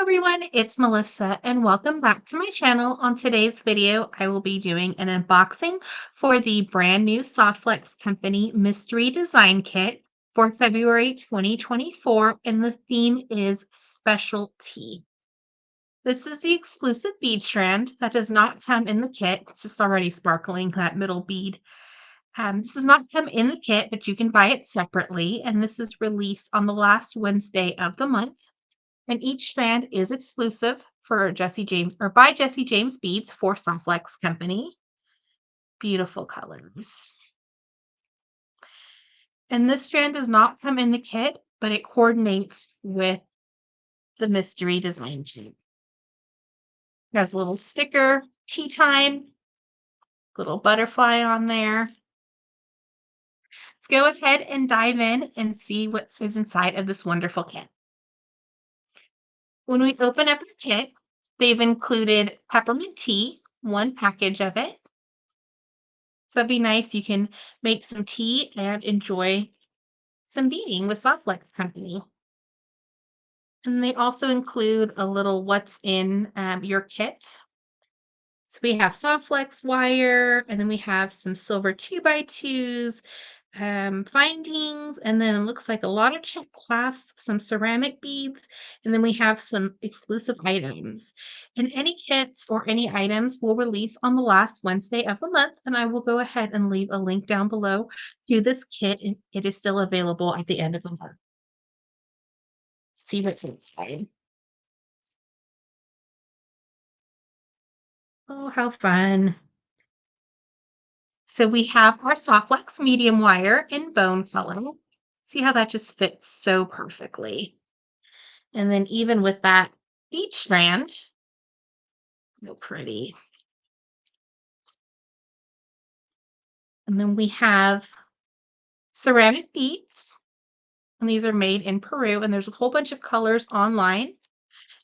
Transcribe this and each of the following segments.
Everyone, it's Melissa and welcome back to my channel. On today's video, I will be doing an unboxing for the brand new SoftFlex Company Mystery Design Kit for February 2024, and the theme is Specialty. This is the exclusive bead strand that does not come in the kit. It's just already sparkling, that middle bead. This does not come in the kit, but you can buy it separately, and this is released on the last Wednesday of the month. And each strand is exclusive for Jesse James or by Jesse James Beads for SoftFlex Company. Beautiful colors. And this strand does not come in the kit, but it coordinates with the mystery design sheet. It has a little sticker, tea time, little butterfly on there. Let's go ahead and dive in and see what is inside of this wonderful kit. When we open up the kit, they've included peppermint tea, one package of it. So that'd be nice. You can make some tea and enjoy some beading with SoftFlex Company. And they also include a little what's in your kit. So we have SoftFlex wire, and then we have some silver 2x2s, findings, and then it looks like a lot of Czech Glass, some ceramic beads, and then we have some exclusive items. And any kits or any items will release on the last Wednesday of the month, and I will go ahead and leave a link down below to this kit, and it is still available at the end of the month. See what's inside. Oh, how fun. So we have our SoftFlex medium wire in bone color. See how that just fits so perfectly. And then even with that bead strand, so pretty. And then we have ceramic beads. And these are made in Peru. And there's a whole bunch of colors online.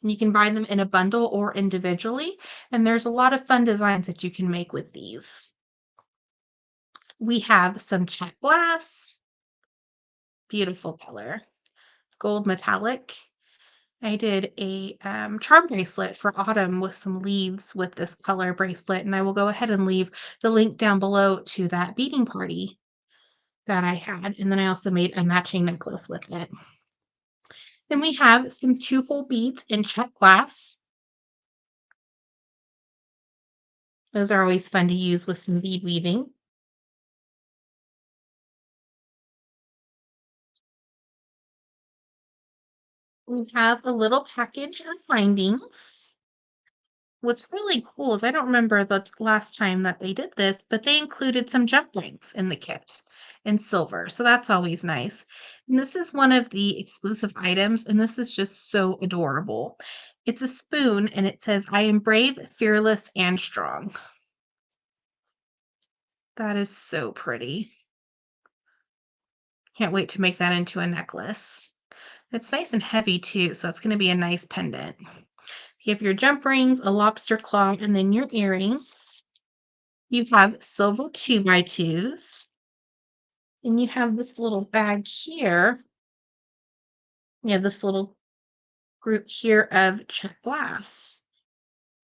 And you can buy them in a bundle or individually. And there's a lot of fun designs that you can make with these. We have some Czech Glass. Beautiful color. Gold metallic. I did a charm bracelet for autumn with some leaves with this color bracelet, and I will go ahead and leave the link down below to that beading party that I had. And then I also made a matching necklace with it. Then we have some 2-hole beads in Czech Glass. Those are always fun to use with some bead weaving. We have a little package of findings. What's really cool is I don't remember the last time that they did this, but they included some jump rings in the kit in silver. So that's always nice. And this is one of the exclusive items, and this is just so adorable. It's a spoon, and it says, "I am brave, fearless, and strong." That is so pretty. Can't wait to make that into a necklace. It's nice and heavy too, so it's going to be a nice pendant. You have your jump rings, a lobster claw, and then your earrings. You have silver 2x2s. And you have this little bag here. You have this little group here of Czech Glass.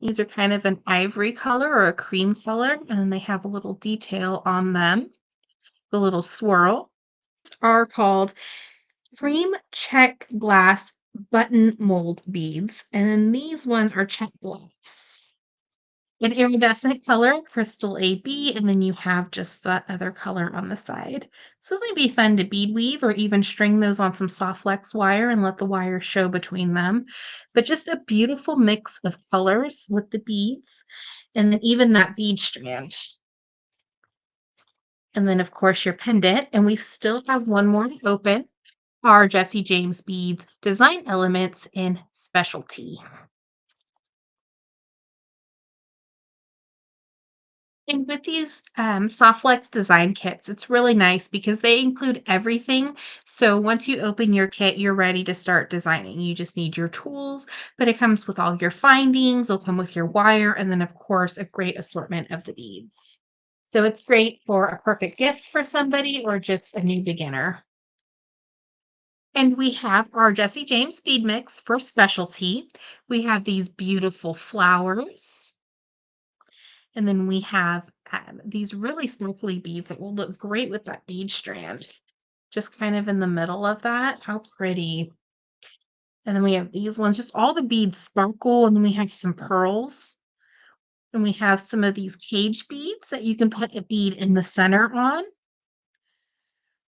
These are kind of an ivory color or a cream color, and then they have a little detail on them. The little swirl are called cream Czech Glass button mold beads, and then these ones are Czech Glass. An iridescent color, crystal AB, and then you have just that other color on the side. So this might be fun to bead weave or even string those on some SoftFlex wire and let the wire show between them. But just a beautiful mix of colors with the beads, and then even that bead strand. And then, of course, your pendant. And we still have one more to open. Our Jesse James Beads design elements in specialty. And with these SoftFlex design kits, it's really nice because they include everything. So once you open your kit, you're ready to start designing. You just need your tools, but it comes with all your findings. It'll come with your wire, and then, of course, a great assortment of the beads. So it's great for a perfect gift for somebody or just a new beginner. And we have our Jesse James bead mix for specialty. We have these beautiful flowers. And then we have these really sparkly beads that will look great with that bead strand. Just kind of in the middle of that. How pretty. And then we have these ones, just all the beads sparkle. And then we have some pearls. And we have some of these cage beads that you can put a bead in the center on,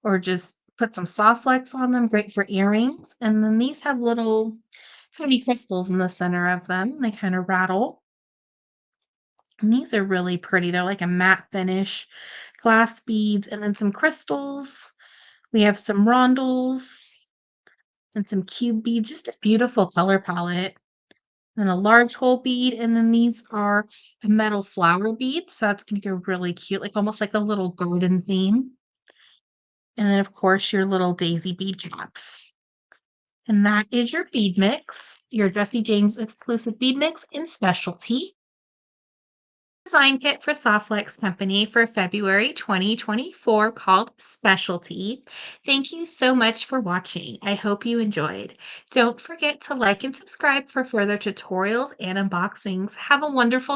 or just put some SoftFlex on them, great for earrings. And then these have little tiny crystals in the center of them. They kind of rattle. And these are really pretty. They're like a matte finish, glass beads, and then some crystals. We have some rondels and some cube beads, just a beautiful color palette. And a large hole bead, and then these are a metal flower bead, so that's gonna go really cute, like almost like a little garden theme. And then, of course, your little daisy bead caps. And that is your bead mix, your Jesse James exclusive bead mix in specialty. Design kit for SoftFlex Company for February 2024 called Specialty. Thank you so much for watching. I hope you enjoyed. Don't forget to like and subscribe for further tutorials and unboxings. Have a wonderful day.